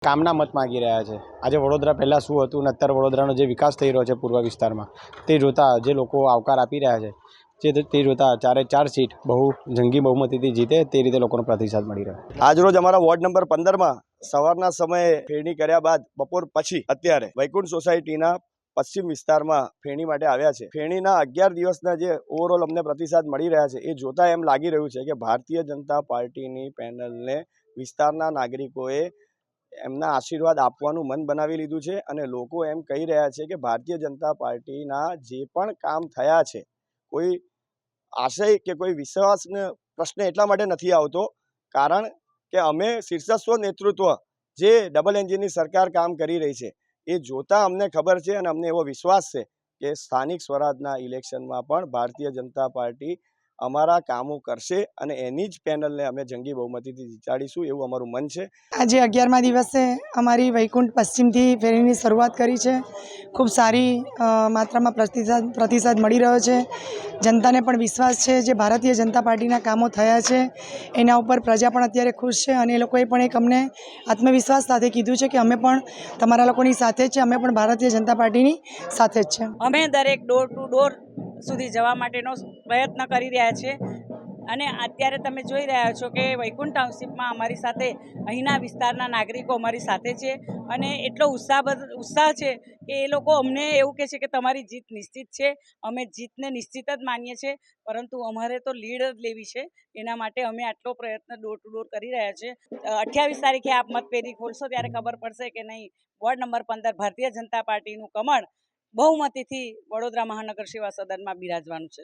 કામના મત માગી રહ્યા છે। આજે વડોદરા પહેલાં શું હતું ને અત્યારે વડોદરાનો જે વિકાસ થઈ રહ્યો છે પૂર્વ વિસ્તારમાં, તે જોતાં જે લોકો આવકાર આપી રહ્યા છે તે જોતાં 4 સીટ બહુ જંગી બહુમતીથી જીતે તે રીતે લોકોનો પ્રતિસાદ મળી રહ્યો છે। આજરોજ અમારા વોર્ડ નંબર 15માં સવારના સમયે ફેરણી કર્યા બાદ બપોર પછી અત્યારે વૈકુંઠ સોસાયટીના પશ્ચિમ વિસ્તારમાં ફેરણી માટે આવ્યા છે। ફેરણીના 11 દિવસના જે ઓવરઓલ અમને પ્રતિસાદ મળી રહ્યા છે એ જોતાં એમ લાગી રહ્યું છે કે ભારતીય જનતા પાર્ટીની પેનલને વિસ્તારના નાગરિકોએ એમના આશીર્વાદ આપવાનું મન બનાવી લીધું છે અને લોકો એમ કહી રહ્યા છે કે ભારતીય જનતા પાર્ટીના જે પણ કામ થયા છે, કોઈ આશય કે કોઈ વિશ્વાસનો પ્રશ્ન એટલા માટે નથી આવતો કારણ કે અમે શીર્ષસ્વ નેતૃત્વ જે ડબલ એન્જિનની સરકાર કામ કરી રહી છે એ જોતાં અમને ખબર છે અને અમને એવો વિશ્વાસ છે કે સ્થાનિક સ્વરાજના ઇલેક્શનમાં પણ ભારતીય જનતા પાર્ટી અમારા કામો કરશે અને એની જ પેનલને અમે જંગી બહુમતીથી જીતાડીશું એવું અમારું મન છે। આજે 11મા દિવસે અમારી વૈકુંઠ પશ્ચિમથી ફેરીની શરૂઆત કરી છે। ખૂબ સારી માત્રામાં પ્રતિસાદ મળી રહ્યો છે। જનતાને પણ વિશ્વાસ છે જે ભારતીય જનતા પાર્ટીના કામો થયા છે એના ઉપર પ્રજા પણ અત્યારે ખુશ છે અને એ લોકોએ પણ એક અમને આત્મવિશ્વાસ સાથે કીધું છે કે અમે પણ તમારા લોકોની સાથે જ છે, અમે પણ ભારતીય જનતા પાર્ટીની સાથે જ છે। અમે દરેક ડોર ટુ ડોર સુધી જવા માટેનો પ્રયત્ન કરી રહ્યા છીએ અને અત્યારે તમે જોઈ રહ્યા છો કે વૈકુંઠ ટાઉનશીપમાં અમારી સાથે અહીંના વિસ્તારના નાગરિકો અમારી સાથે છે અને એટલો ઉત્સાહ છે કે એ લોકો અમને એવું કહે છે કે તમારી જીત નિશ્ચિત છે। અમે જીતને નિશ્ચિત જ માનીએ છીએ, પરંતુ અમારે તો લીડ જ લેવી છે, એના માટે અમે આટલો પ્રયત્ન ડોર ટુ ડોર કરી રહ્યા છીએ। 28 તારીખે આપ મતપેટી ખોલશો ત્યારે ખબર પડશે કે નહીં, વોર્ડ નંબર 15 ભારતીય જનતા પાર્ટીનું કમળ બહુમતીથી વડોદરા મહાનગર સેવા સદનમાં બિરાજવાનું છે।